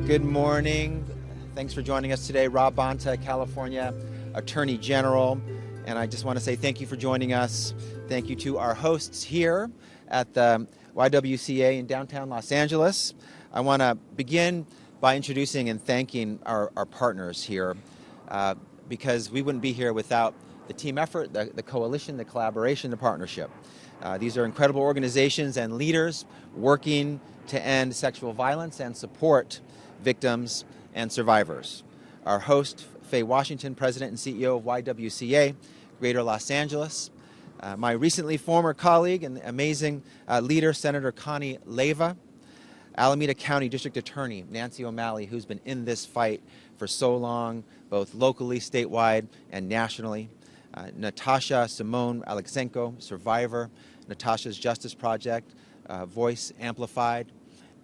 Good morning. Thanks for joining us today. Rob Bonta, California Attorney General. And I just want to say thank you for joining us. Thank you to our hosts here at the YWCA in downtown Los Angeles. I want to begin by introducing and thanking our partners here because we wouldn't be here without the team effort, the coalition, the collaboration, the partnership. These are incredible organizations and leaders working to end sexual violence and support victims and survivors. Our host, Faye Washington, President and CEO of YWCA, Greater Los Angeles. My recently former colleague and amazing leader, Senator Connie Leyva. Alameda County District Attorney Nancy O'Malley, who's been in this fight for so long, both locally, statewide, and nationally. Natasha Simone Alexenko, survivor, Natasha's Justice Project, Voice Amplified,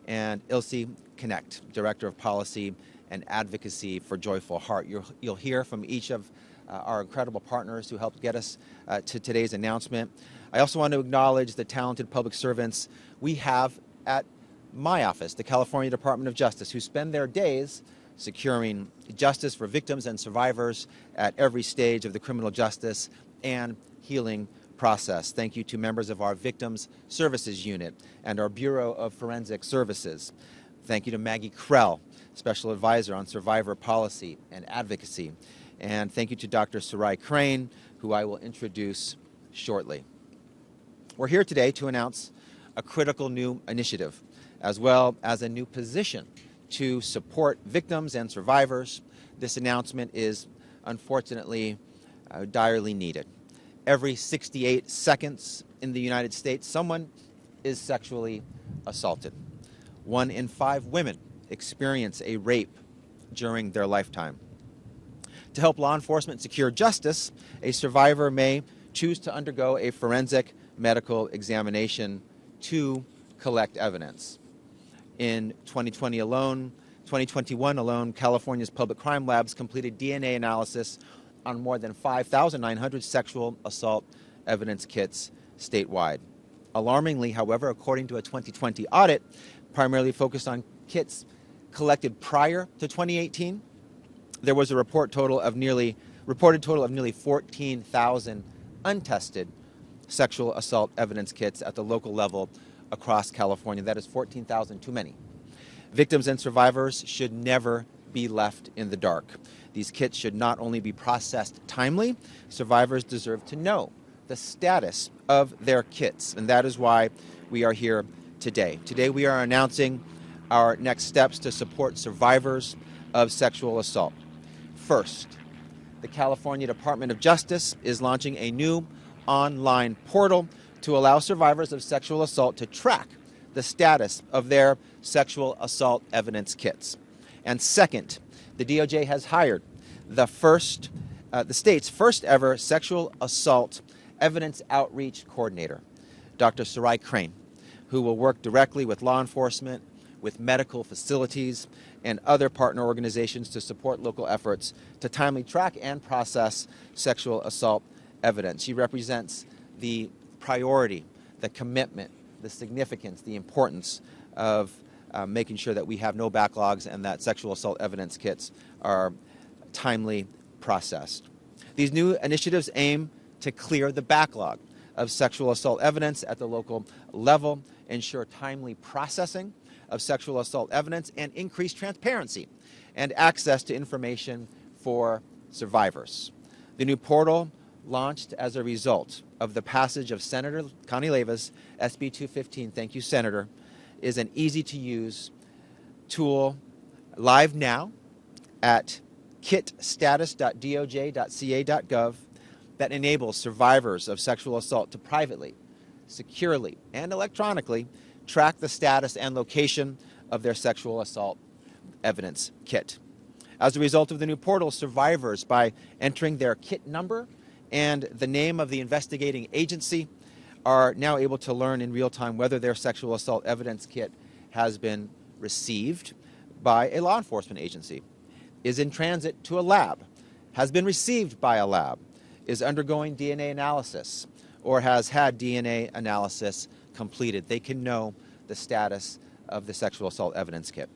and Ilse Connect, Director of Policy and Advocacy for Joyful Heart. You'll hear from each of our incredible partners who helped get us to today's announcement. I also want to acknowledge the talented public servants we have at my office, the California Department of Justice, who spend their days securing justice for victims and survivors at every stage of the criminal justice and healing process. Thank you to members of our Victims Services Unit and our Bureau of Forensic Services. Thank you to Maggie Krell, Special Advisor on Survivor Policy and Advocacy. And thank you to Dr. Sarai Crane, who I will introduce shortly. We're here today to announce a critical new initiative, as well as a new position to support victims and survivors. This announcement is unfortunately direly needed. Every 68 seconds in the United States, someone is sexually assaulted. 1 in 5 women experience a rape during their lifetime. To help law enforcement secure justice, a survivor may choose to undergo a forensic medical examination to collect evidence. In 2021 alone, California's public crime labs completed DNA analysis on more than 5,900 sexual assault evidence kits statewide. Alarmingly, however, according to a 2020 audit primarily focused on kits collected prior to 2018, there was a reported total of nearly 14,000 untested sexual assault evidence kits at the local level across California. That is 14,000 too many. Victims and survivors should never be left in the dark. These kits should not only be processed timely, survivors deserve to know the status of their kits, and that is why we are here today. Today we are announcing our next steps to support survivors of sexual assault. First, the California Department of Justice is launching a new online portal to allow survivors of sexual assault to track the status of their sexual assault evidence kits. And second, the DOJ has hired the state's first ever sexual assault evidence outreach coordinator, Dr. Sarai Crane, who will work directly with law enforcement, with medical facilities, and other partner organizations to support local efforts to timely track and process sexual assault evidence. She represents the priority, the commitment, the significance, the importance of making sure that we have no backlogs and that sexual assault evidence kits are timely processed. These new initiatives aim to clear the backlog of sexual assault evidence at the local level, ensure timely processing of sexual assault evidence, and increase transparency and access to information for survivors. The new portal, launched as a result of the passage of Senator Connie Leyva's SB 215, thank you, Senator, is an easy-to-use tool live now at kitstatus.doj.ca.gov that enables survivors of sexual assault to privately, securely, and electronically track the status and location of their sexual assault evidence kit. As a result of the new portal, survivors, by entering their kit number and the name of the investigating agency, are now able to learn in real time whether their sexual assault evidence kit has been received by a law enforcement agency, is in transit to a lab, has been received by a lab, is undergoing DNA analysis, or has had DNA analysis completed. They can know the status of the sexual assault evidence kit.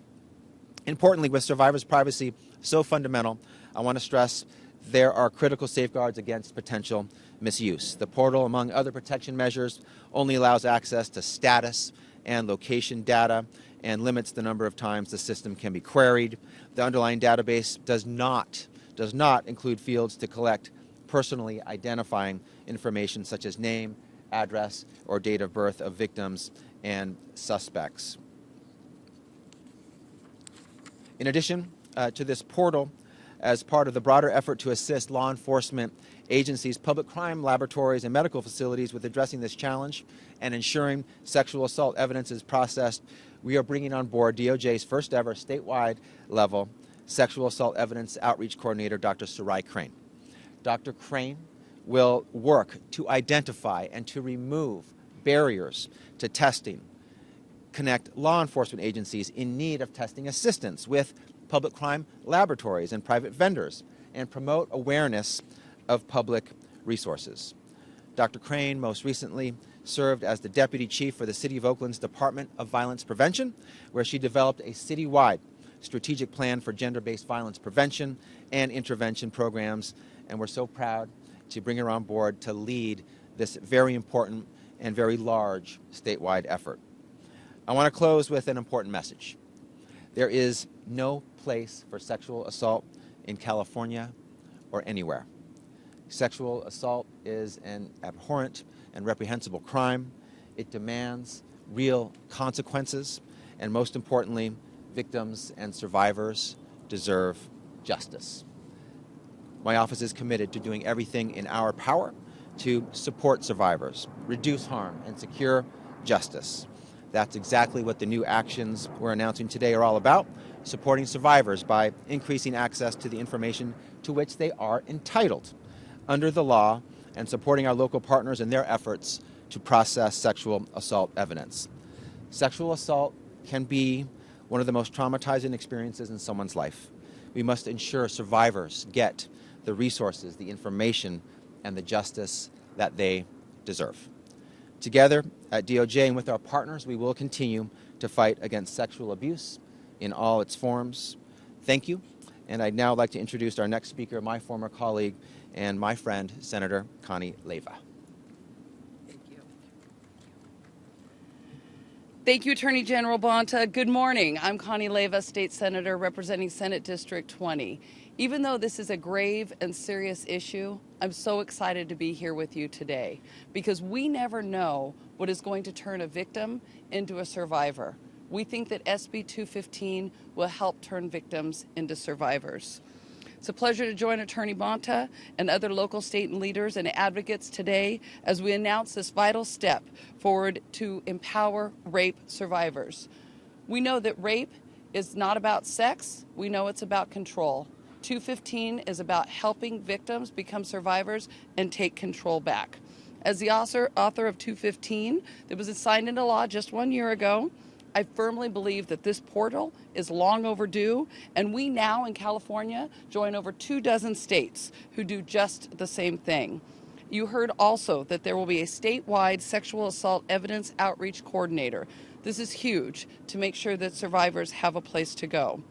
Importantly, with survivors' privacy so fundamental, I want to stress there are critical safeguards against potential misuse. The portal, among other protection measures, only allows access to status and location data and limits the number of times the system can be queried. The underlying database does not include fields to collect personally identifying information such as name, address, or date of birth of victims and suspects. In addition to this portal, as part of the broader effort to assist law enforcement agencies, public crime laboratories, and medical facilities with addressing this challenge and ensuring sexual assault evidence is processed, we are bringing on board DOJ's first ever statewide level sexual assault evidence outreach coordinator, Dr. Sarai Crane. Dr. Crane will work to identify and to remove barriers to testing, connect law enforcement agencies in need of testing assistance with public crime laboratories and private vendors, and promote awareness of public resources. Dr. Crane most recently served as the Deputy Chief for the City of Oakland's Department of Violence Prevention, where she developed a citywide strategic plan for gender-based violence prevention and intervention programs, and we're so proud to bring her on board to lead this very important and very large statewide effort. I want to close with an important message. There is no place for sexual assault in California or anywhere. Sexual assault is an abhorrent and reprehensible crime. It demands real consequences, and most importantly, victims and survivors deserve justice. My office is committed to doing everything in our power to support survivors, reduce harm, and secure justice. That's exactly what the new actions we're announcing today are all about, supporting survivors by increasing access to the information to which they are entitled under the law and supporting our local partners in their efforts to process sexual assault evidence. Sexual assault can be one of the most traumatizing experiences in someone's life. We must ensure survivors get the resources, the information, and the justice that they deserve. Together at DOJ and with our partners, we will continue to fight against sexual abuse in all its forms. Thank you. And I'd now like to introduce our next speaker, my former colleague and my friend, Senator Connie Leyva. Thank you. Thank you, Attorney General Bonta. Good morning. I'm Connie Leyva, State Senator representing Senate District 20. Even though this is a grave and serious issue, I'm so excited to be here with you today because we never know what is going to turn a victim into a survivor. We think that SB 215 will help turn victims into survivors. It's a pleasure to join Attorney Bonta and other local, state, and leaders and advocates today as we announce this vital step forward to empower rape survivors. We know that rape is not about sex. We know it's about control. 215 is about helping victims become survivors and take control back. As the author of 215 that was signed into law just 1 year ago, I firmly believe that this portal is long overdue, and we now in California join over 24 states who do just the same thing. You heard also that there will be a statewide sexual assault evidence outreach coordinator. This is huge to make sure that survivors have a place to go.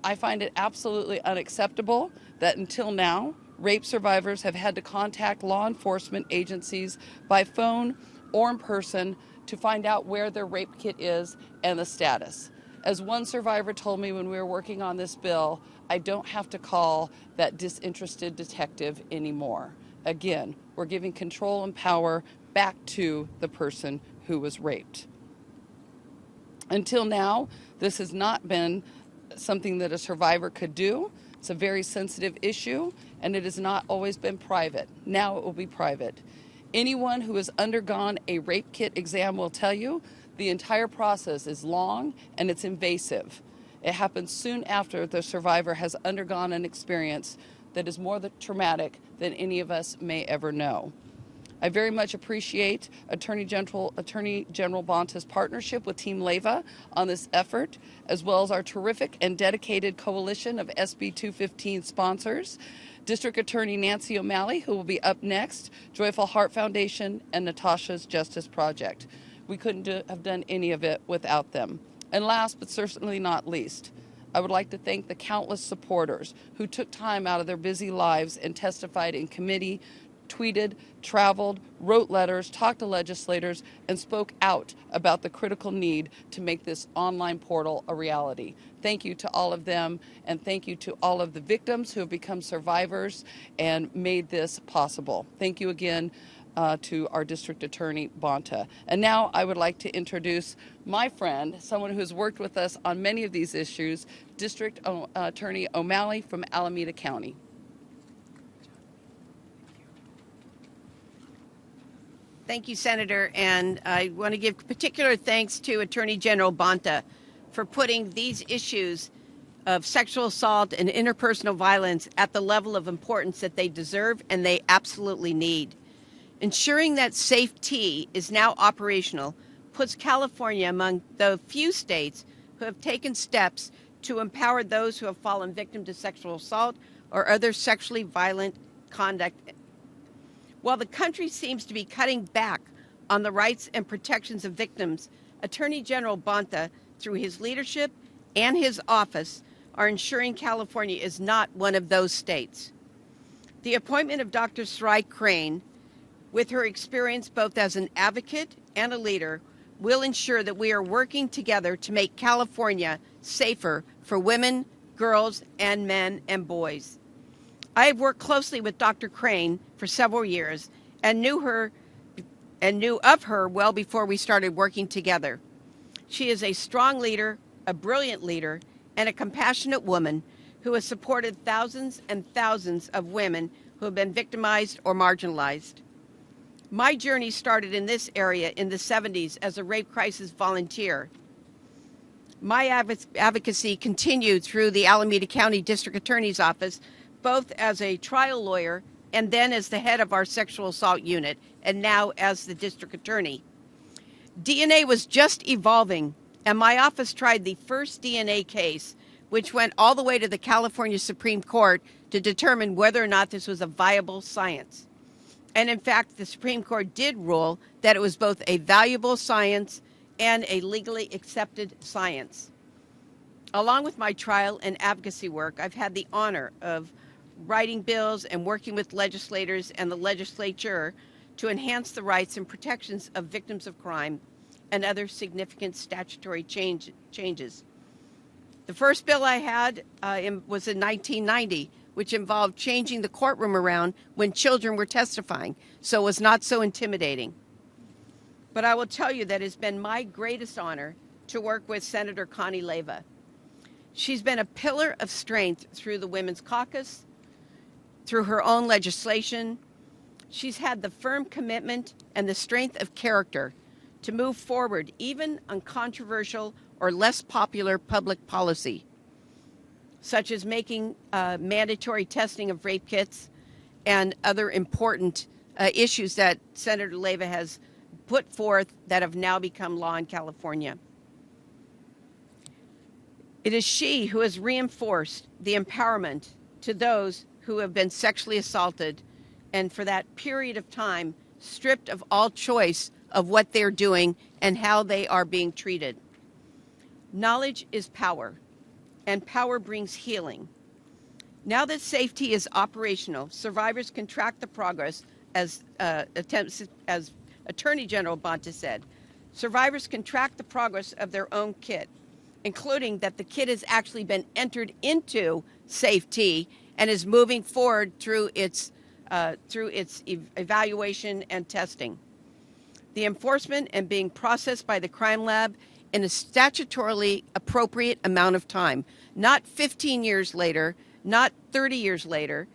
I find it absolutely unacceptable that until now, rape survivors have had to contact law enforcement agencies by phone or in person to find out where their rape kit is and the status. As one survivor told me when we were working on this bill, I don't have to call that disinterested detective anymore. Again, we're giving control and power back to the person who was raped. Until now, this has not been something that a survivor could do. It's a very sensitive issue, and it has not always been private. Now it will be private. Anyone who has undergone a rape kit exam will tell you the entire process is long and it's invasive. It happens soon after the survivor has undergone an experience that is more traumatic than any of us may ever know. I very much appreciate Attorney General Bonta's partnership with Team Leyva on this effort, as well as our terrific and dedicated coalition of SB 215 sponsors, District Attorney Nancy O'Malley, who will be up next, Joyful Heart Foundation, and Natasha's Justice Project. We couldn't have done any of it without them. And last but certainly not least, I would like to thank the countless supporters who took time out of their busy lives and testified in committee, tweeted, traveled, wrote letters, talked to legislators, and spoke out about the critical need to make this online portal a reality. Thank you to all of them, and thank you to all of the victims who have become survivors and made this possible. Thank you again to our District Attorney Bonta. And now I would like to introduce my friend, someone who's worked with us on many of these issues, District Attorney O'Malley from Alameda County. Thank you, Senator, and I want to give particular thanks to Attorney General Bonta for putting these issues of sexual assault and interpersonal violence at the level of importance that they deserve and they absolutely need. Ensuring that SAFE-T is now operational puts California among the few states who have taken steps to empower those who have fallen victim to sexual assault or other sexually violent conduct. While the country seems to be cutting back on the rights and protections of victims, Attorney General Bonta, through his leadership and his office, are ensuring California is not one of those states. The appointment of Dr. Sarai Crane, with her experience both as an advocate and a leader, will ensure that we are working together to make California safer for women, girls, and men and boys. I have worked closely with Dr. Crane for several years and knew of her well before we started working together. She is a strong leader, a brilliant leader, and a compassionate woman who has supported thousands and thousands of women who have been victimized or marginalized. My journey started in this area in the 70s as a rape crisis volunteer. My advocacy continued through the Alameda County District Attorney's Office, both as a trial lawyer and then as the head of our sexual assault unit, and now as the district attorney. DNA was just evolving, and my office tried the first DNA case, which went all the way to the California Supreme Court to determine whether or not this was a viable science. And in fact, the Supreme Court did rule that it was both a valuable science and a legally accepted science. Along with my trial and advocacy work, I've had the honor of writing bills and working with legislators and the legislature to enhance the rights and protections of victims of crime and other significant statutory changes. The first bill I had was in 1990, which involved changing the courtroom around when children were testifying, so it was not so intimidating. But I will tell you that it's been my greatest honor to work with Senator Connie Leyva. She's been a pillar of strength through the Women's Caucus, through her own legislation. She's had the firm commitment and the strength of character to move forward even on controversial or less popular public policy, such as making mandatory testing of rape kits and other important issues that Senator Leyva has put forth that have now become law in California. It is she who has reinforced the empowerment to those who have been sexually assaulted and for that period of time stripped of all choice of what they're doing and how they are being treated. Knowledge is power, and power brings healing. Now that SAFE-T is operational, survivors can track the progress as Attorney General Bonta said. Survivors can track the progress of their own kit, including that the kit has actually been entered into SAFE-T and is moving forward through its evaluation and testing. The enforcement and being processed by the crime lab in a statutorily appropriate amount of time, not 15 years later, not 30 years later,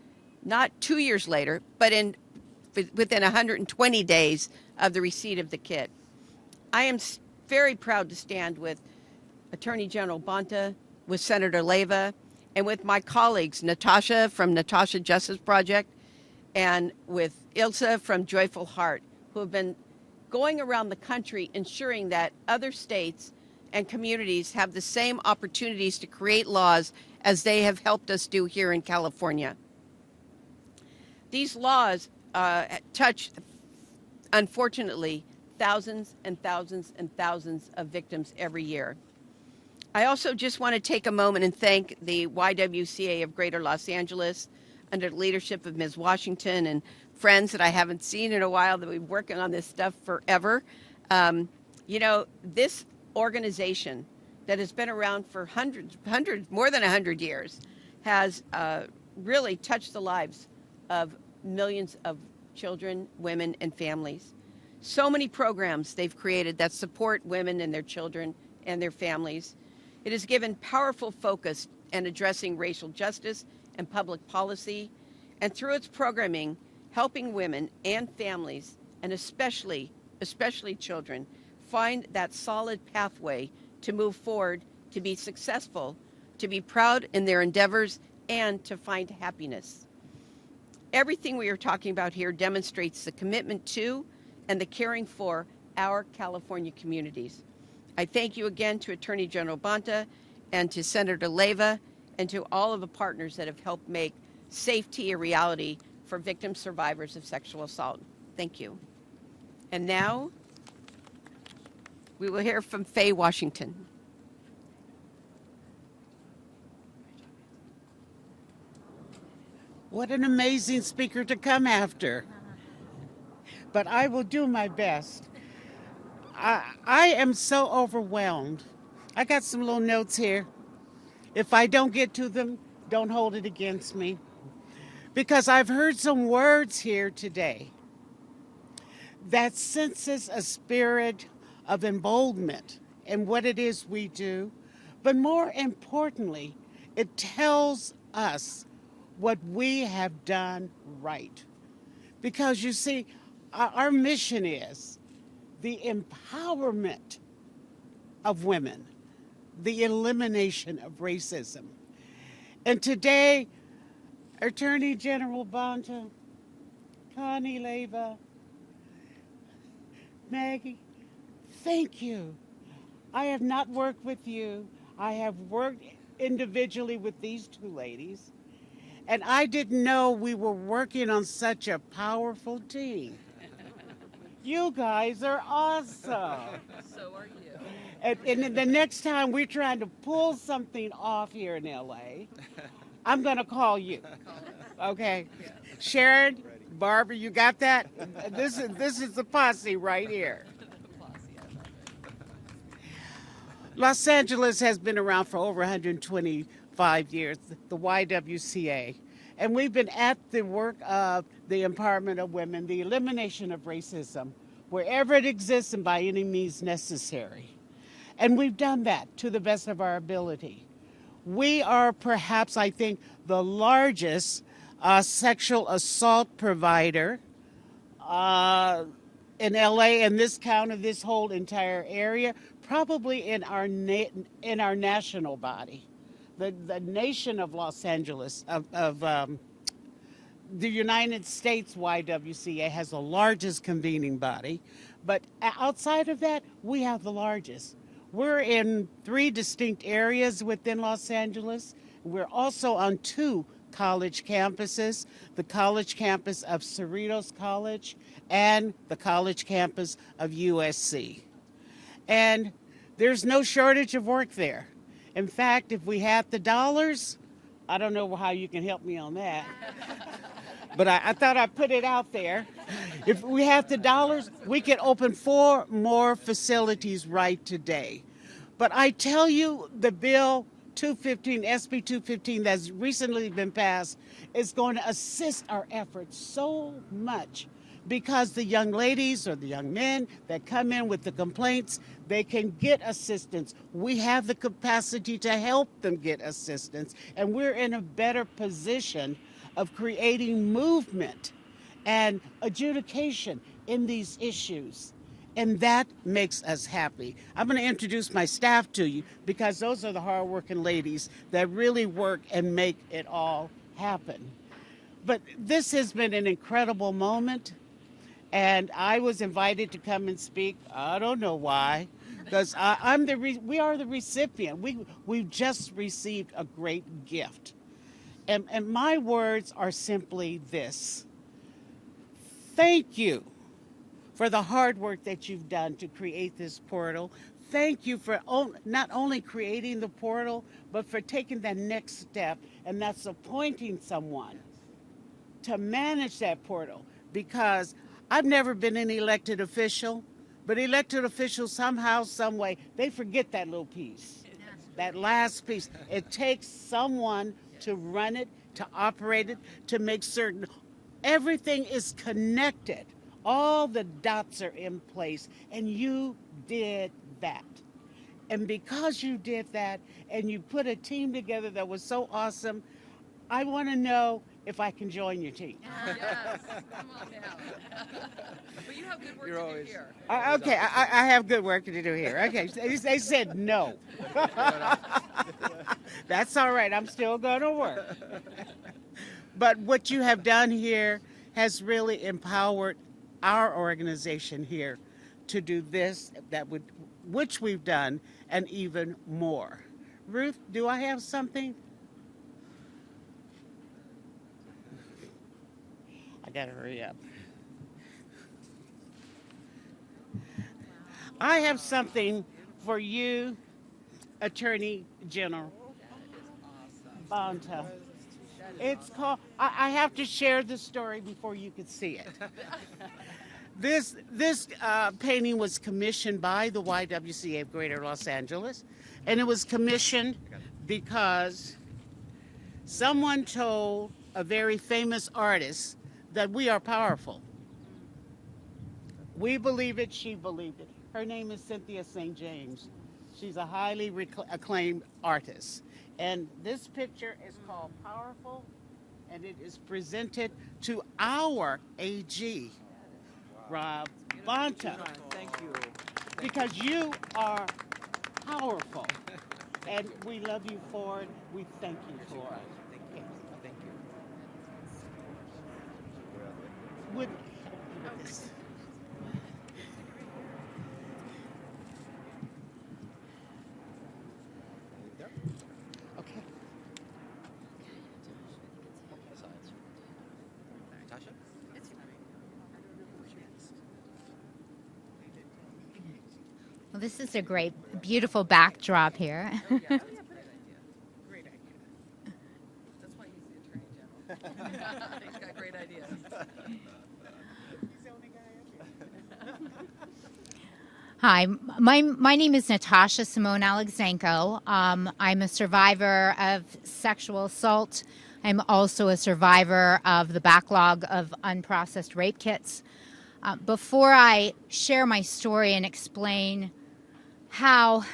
not 2 years later, but within 120 days of the receipt of the kit. I am very proud to stand with Attorney General Bonta, with Senator Leyva, and with my colleagues, Natasha from Natasha Justice Project, and with Ilsa from Joyful Heart, who have been going around the country ensuring that other states and communities have the same opportunities to create laws as they have helped us do here in California. These laws touch, unfortunately, thousands and thousands and thousands of victims every year. I also just want to take a moment and thank the YWCA of Greater Los Angeles under the leadership of Ms. Washington and friends that I haven't seen in a while that we've been working on this stuff forever. This organization that has been around for more than 100 years has really touched the lives of millions of children, women, and families. So many programs they've created that support women and their children and their families. It has given powerful focus in addressing racial justice and public policy, and through its programming, helping women and families, and especially children, find that solid pathway to move forward, to be successful, to be proud in their endeavors, and to find happiness. Everything we are talking about here demonstrates the commitment to and the caring for our California communities. I thank you again to Attorney General Bonta and to Senator Leyva and to all of the partners that have helped make safety a reality for victim survivors of sexual assault. Thank you. And now we will hear from Faye Washington. What an amazing speaker to come after. But I will do my best. I am so overwhelmed. I got some little notes here. If I don't get to them, don't hold it against me. Because I've heard some words here today that senses a spirit of emboldenment in what it is we do. But more importantly, it tells us what we have done right. Because you see, our mission is the empowerment of women, the elimination of racism. And today, Attorney General Bonta, Connie Leyva, Maggie, thank you. I have not worked with you. I have worked individually with these two ladies. And I didn't know we were working on such a powerful team. You guys are awesome. So are you. And the next time we're trying to pull something off here in LA, I'm going to call you. Okay? Yeah. Sharon, Barbara, you got that? This is the posse right here. Los Angeles has been around for over 125 years, the YWCA. And we've been at the work of the empowerment of women, the elimination of racism, wherever it exists and by any means necessary. And we've done that to the best of our ability. We are perhaps, I think, the largest sexual assault provider in LA and this county, this whole entire area, probably in our national body. The nation of Los Angeles, of the United States YWCA has the largest convening body, but outside of that, we have the largest. We're in 3 distinct areas within Los Angeles. We're also on 2 college campuses, the college campus of Cerritos College and the college campus of USC. And there's no shortage of work there. In fact, if we had the dollars, I don't know how you can help me on that, but I thought I'd put it out there. If we had the dollars, we could open 4 more facilities right today. But I tell you, the bill 215, SB 215, that's recently been passed, is going to assist our efforts so much because the young ladies or the young men that come in with the complaints, they can get assistance. We have the capacity to help them get assistance, and we're in a better position of creating movement and adjudication in these issues. And that makes us happy. I'm going to introduce my staff to you because those are the hardworking ladies that really work and make it all happen. But this has been an incredible moment, and I was invited to come and speak. I don't know why, because we are the recipient. We've just received a great gift. And my words are simply this. Thank you for the hard work that you've done to create this portal. Thank you for not only creating the portal, but for taking that next step, and that's appointing someone to manage that portal. Because I've never been an elected official, but elected officials somehow, some way, they forget that little piece, that last piece. It takes someone to run it, to operate it, to make certain everything is connected. All the dots are in place, and you did that. And because you did that and you put a team together that was so awesome, I want to know if I can join your team. Yes, come on now. But you have good work to do here. Okay, I have good work to do here. Okay, they said no. That's all right. I'm still going to work. But what you have done here has really empowered our organization here to do this, which we've done, and even more. Ruth, do I have something? I gotta hurry up. I have something for you, Attorney General Bonta. It's called, I have to share the story before you can see it. This painting was commissioned by the YWCA of Greater Los Angeles, and it was commissioned because someone told a very famous artist that we are powerful. We believe it, she believed it. Her name is Cynthia St. James. She's a highly acclaimed artist. And this picture is called Powerful, and it is presented to our AG, Rob Bonta. Thank you. Because you are powerful, and we love you for it. We thank you for it. Thank you. Would, okay. Tasha? Well, this is a great, beautiful backdrop here. Great idea. That's why he's the Attorney General. He's got great ideas. Hi, my name is Natasha Simone Alexenko. I'm a survivor of sexual assault. I'm also a survivor of the backlog of unprocessed rape kits. Before I share my story and explain how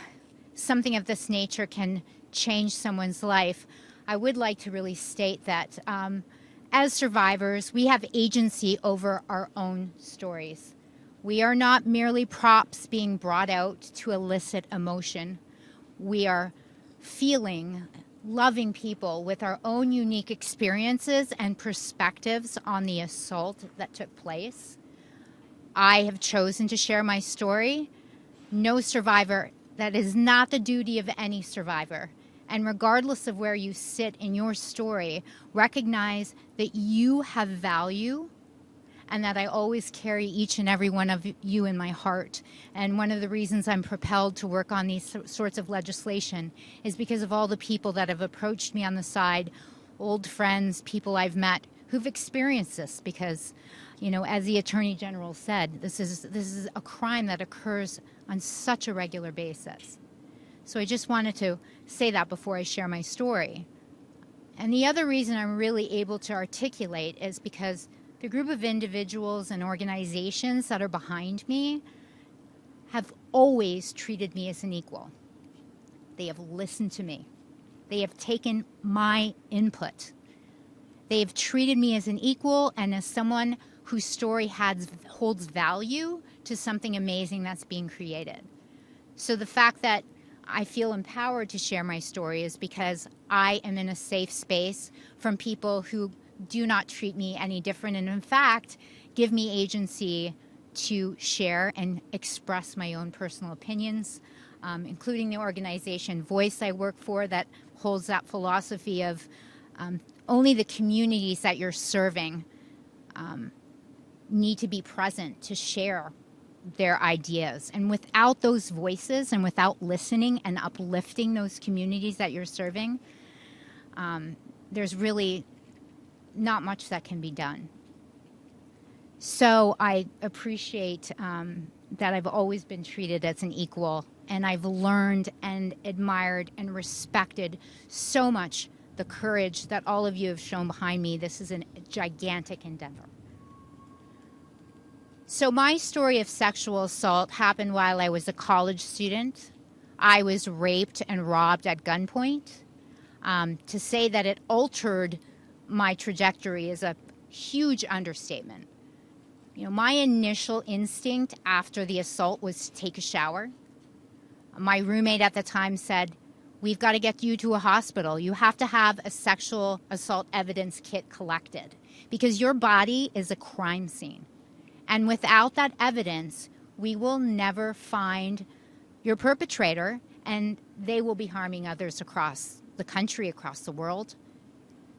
something of this nature can change someone's life, I would like to really state that as survivors, we have agency over our own stories. We are not merely props being brought out to elicit emotion. We are feeling, loving people with our own unique experiences and perspectives on the assault that took place. I have chosen to share my story. No survivor, that is not the duty of any survivor. And regardless of where you sit in your story, recognize that you have value and that I always carry each and every one of you in my heart. And one of the reasons I'm propelled to work on these sorts of legislation is because of all the people that have approached me on the side, old friends, people I've met who've experienced this because, you know, as the Attorney General said, this is a crime that occurs on such a regular basis. So I just wanted to say that before I share my story. And the other reason I'm really able to articulate is because the group of individuals and organizations that are behind me have always treated me as an equal. They have listened to me. They have taken my input. They have treated me as an equal and as someone whose story holds value to something amazing that's being created. So the fact that I feel empowered to share my story is because I am in a safe space from people who do not treat me any different and in fact give me agency to share and express my own personal opinions, including the organization Voice I work for that holds that philosophy of only the communities that you're serving need to be present to share their ideas. And without those voices and without listening and uplifting those communities that you're serving, there's really not much that can be done. So I appreciate that I've always been treated as an equal, and I've learned and admired and respected so much the courage that all of you have shown behind me. This is a gigantic endeavor. So my story of sexual assault happened while I was a college student. I was raped and robbed at gunpoint. To say that it altered my trajectory is a huge understatement. You know, my initial instinct after the assault was to take a shower. My roommate at the time said, "We've got to get you to a hospital. You have to have a sexual assault evidence kit collected because your body is a crime scene. And without that evidence, we will never find your perpetrator, and they will be harming others across the country, across the world."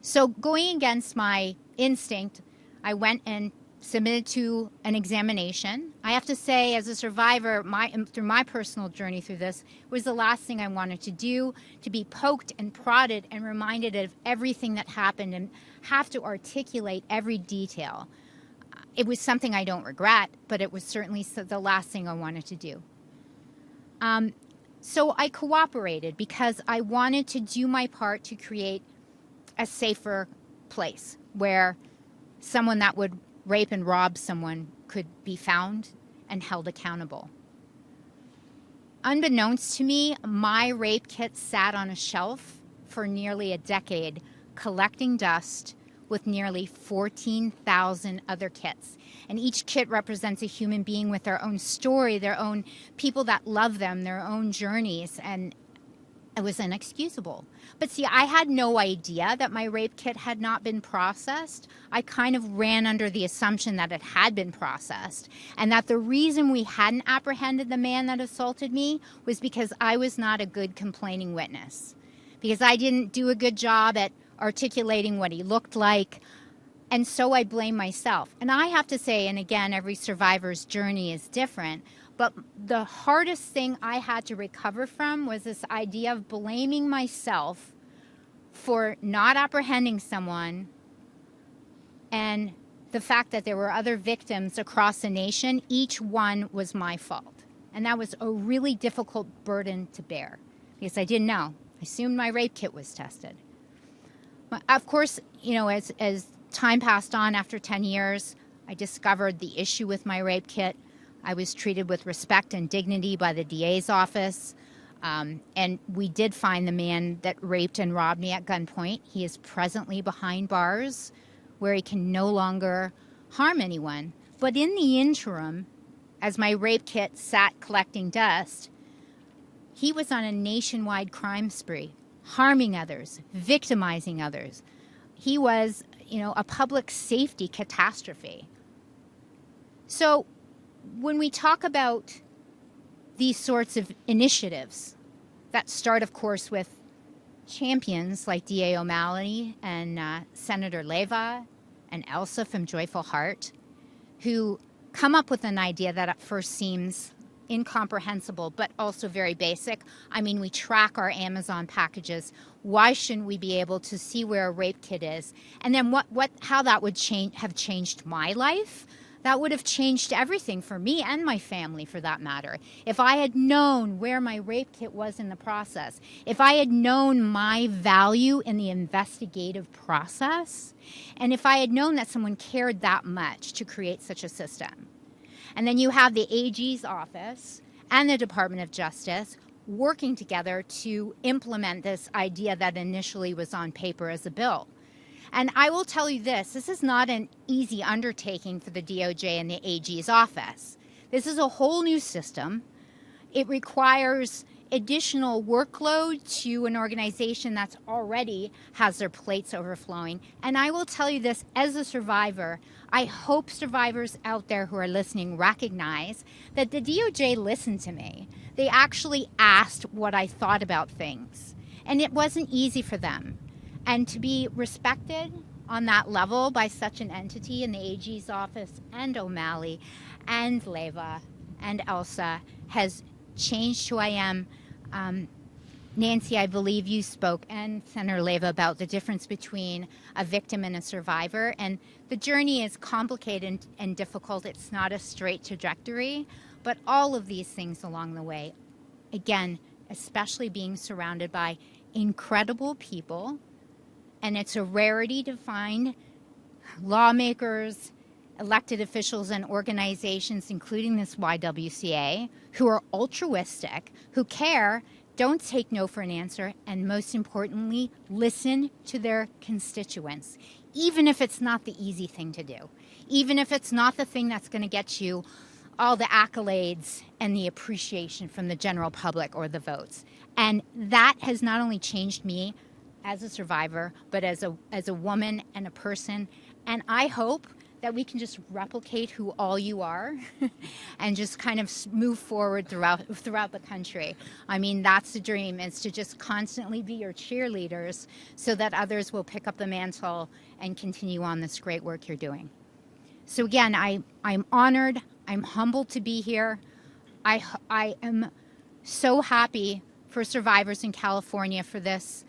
So going against my instinct, I went and submitted to an examination. I have to say, as a survivor, through my personal journey through this, was the last thing I wanted to do, to be poked and prodded and reminded of everything that happened and have to articulate every detail. It was something I don't regret, but it was certainly the last thing I wanted to do. So I cooperated because I wanted to do my part to create a safer place where someone that would rape and rob someone could be found and held accountable. Unbeknownst to me, my rape kit sat on a shelf for nearly a decade, collecting dust with nearly 14,000 other kits. And each kit represents a human being with their own story, their own people that love them, their own journeys, and it was inexcusable. But see, I had no idea that my rape kit had not been processed. I kind of ran under the assumption that it had been processed, and that the reason we hadn't apprehended the man that assaulted me was because I was not a good complaining witness, because I didn't do a good job at articulating what he looked like, and so I blame myself. And I have to say, and again, every survivor's journey is different, but the hardest thing I had to recover from was this idea of blaming myself for not apprehending someone, and the fact that there were other victims across the nation. Each one was my fault. And that was a really difficult burden to bear because I didn't know. I assumed my rape kit was tested. But of course, you know, as time passed on, after 10 years, I discovered the issue with my rape kit. I was treated with respect and dignity by the DA's office. And we did find the man that raped and robbed me at gunpoint. He is presently behind bars where he can no longer harm anyone. But in the interim, as my rape kit sat collecting dust, he was on a nationwide crime spree, harming others, victimizing others. He was, you know, a public safety catastrophe. So when we talk about these sorts of initiatives that start, of course, with champions like D.A. O'Malley and Senator Leyva and Elsa from Joyful Heart, who come up with an idea that at first seems incomprehensible, but also very basic. I mean, we track our Amazon packages. Why shouldn't we be able to see where a rape kit is? And then how that would have changed my life? That would have changed everything for me and my family, for that matter. If I had known where my rape kit was in the process, if I had known my value in the investigative process, and if I had known that someone cared that much to create such a system. And then you have the AG's office and the Department of Justice working together to implement this idea that initially was on paper as a bill. And I will tell you this is not an easy undertaking for the DOJ and the AG's office. This is a whole new system. It requires additional workload to an organization that's already has their plates overflowing. And I will tell you this, as a survivor, I hope survivors out there who are listening recognize that the DOJ listened to me. They actually asked what I thought about things. And it wasn't easy for them. And to be respected on that level by such an entity in the AG's office and O'Malley and Leva and Elsa has changed who I am. Nancy, I believe you spoke, and Senator Leva, about the difference between a victim and a survivor. And the journey is complicated and difficult. It's not a straight trajectory, but all of these things along the way, again, especially being surrounded by incredible people, and it's a rarity to find lawmakers, elected officials, and organizations, including this YWCA, who are altruistic, who care, don't take no for an answer, and most importantly, listen to their constituents, even if it's not the easy thing to do, even if it's not the thing that's going to get you all the accolades and the appreciation from the general public or the votes. And that has not only changed me as a survivor, but as a woman and a person. And I hope that we can just replicate who all you are and just kind of move forward throughout the country. I mean, that's the dream, is to just constantly be your cheerleaders so that others will pick up the mantle and continue on this great work you're doing. So again, I'm honored. I'm humbled to be here. I am so happy for survivors in California for this.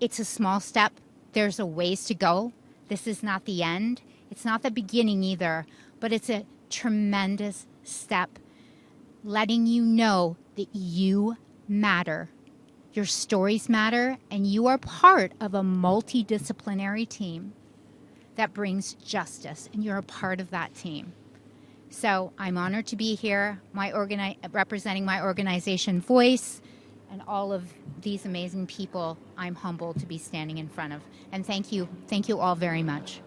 It's a small step. There's a ways to go. This is not the end. It's not the beginning either, but it's a tremendous step, letting you know that you matter. Your stories matter, and you are part of a multidisciplinary team that brings justice, and you're a part of that team. So I'm honored to be here, representing my organization Voice, and all of these amazing people I'm humbled to be standing in front of. And thank you all very much.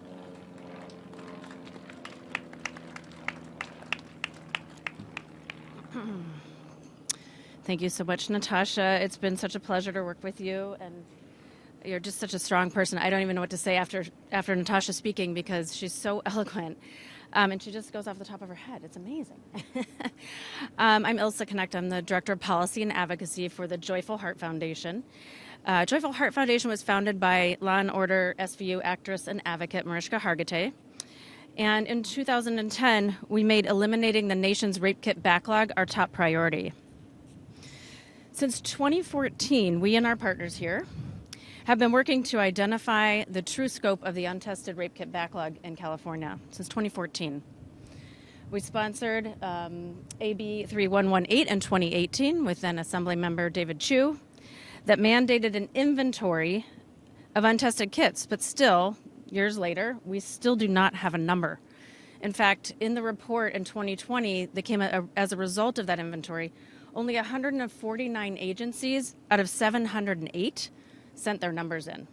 Thank you so much, Natasha. It's been such a pleasure to work with you, and you're just such a strong person. I don't even know what to say after Natasha speaking, because she's so eloquent, and she just goes off the top of her head. It's amazing. I'm Ilsa Connect. I'm the Director of Policy and Advocacy for the Joyful Heart Foundation. Joyful Heart Foundation was founded by Law and Order SVU actress and advocate Mariska Hargitay. And in 2010, we made eliminating the nation's rape kit backlog our top priority. Since 2014, we and our partners here have been working to identify the true scope of the untested rape kit backlog in California since 2014. We sponsored AB 3118 in 2018 with then Assembly Member David Chu that mandated an inventory of untested kits, but still, years later, we still do not have a number. In fact, in the report in 2020 that came as a result of that inventory, only 149 agencies out of 708 sent their numbers in.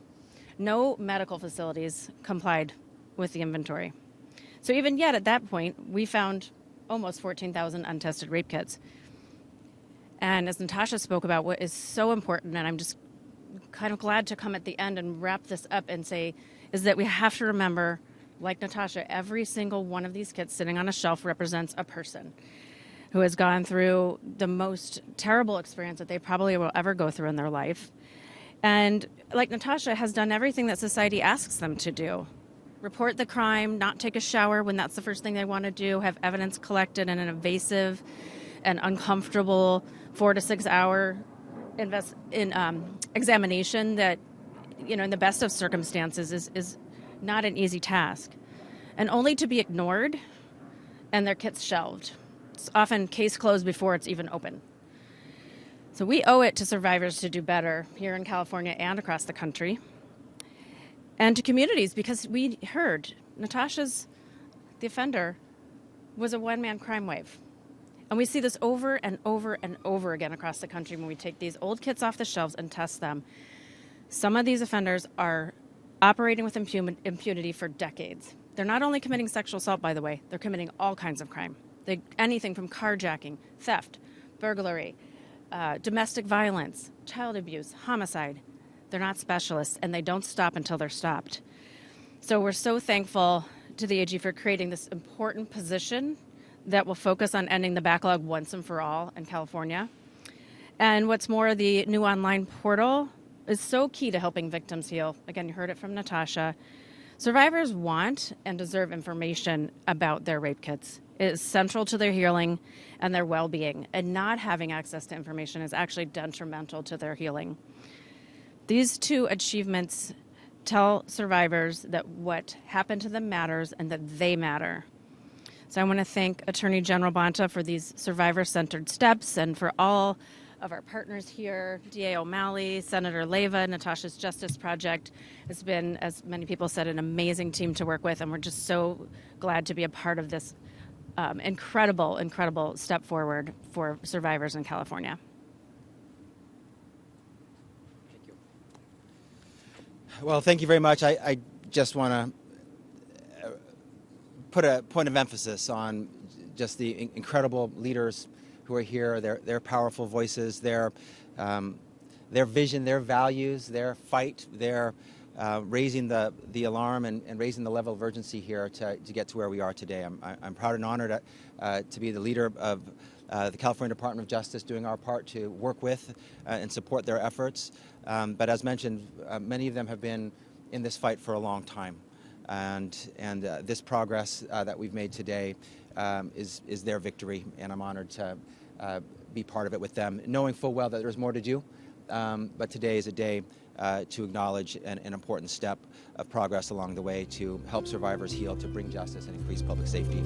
No medical facilities complied with the inventory. So even yet at that point, we found almost 14,000 untested rape kits. And as Natasha spoke about, what is so important, and I'm just kind of glad to come at the end and wrap this up and say, is that we have to remember, like Natasha, every single one of these kits sitting on a shelf represents a person who has gone through the most terrible experience that they probably will ever go through in their life. And like Natasha, has done everything that society asks them to do. Report the crime, not take a shower when that's the first thing they want to do, have evidence collected in an invasive and uncomfortable 4 to 6 hour examination that, in the best of circumstances is not an easy task. And only to be ignored and their kits shelved. It's often case closed before it's even open. So we owe it to survivors to do better here in California and across the country. And to communities, because we heard Natasha's, the offender, was a one-man crime wave. And we see this over and over and over again across the country when we take these old kits off the shelves and test them. Some of these offenders are operating with impunity for decades. They're not only committing sexual assault, by the way, they're committing all kinds of crime. Anything from carjacking, theft, burglary, domestic violence, child abuse, homicide. They're not specialists, and they don't stop until they're stopped. So we're so thankful to the AG for creating this important position that will focus on ending the backlog once and for all in California. And what's more, the new online portal is so key to helping victims heal. Again, you heard it from Natasha. Survivors want and deserve information about their rape kits. It is central to their healing and their well-being, and not having access to information is actually detrimental to their healing. These two achievements tell survivors that what happened to them matters and that they matter. So I want to thank Attorney General Bonta for these survivor-centered steps, and for all of our partners here, DA O'Malley, Senator Leyva, Natasha's Justice Project. It's been, as many people said, an amazing team to work with, and we're just so glad to be a part of this incredible step forward for survivors in California. Thank you. Well, thank you very much. I just want to put a point of emphasis on just the incredible leaders who are here, their powerful voices, their vision, their values, their fight, their raising the alarm and raising the level of urgency here to get to where we are today. I'm proud and honored to be the leader of the California Department of Justice, doing our part to work with and support their efforts. But as mentioned, many of them have been in this fight for a long time. And this progress that we've made today is their victory, and I'm honored to be part of it with them, knowing full well that there's more to do. But today is a day to acknowledge an important step of progress along the way to help survivors heal, to bring justice and increase public safety.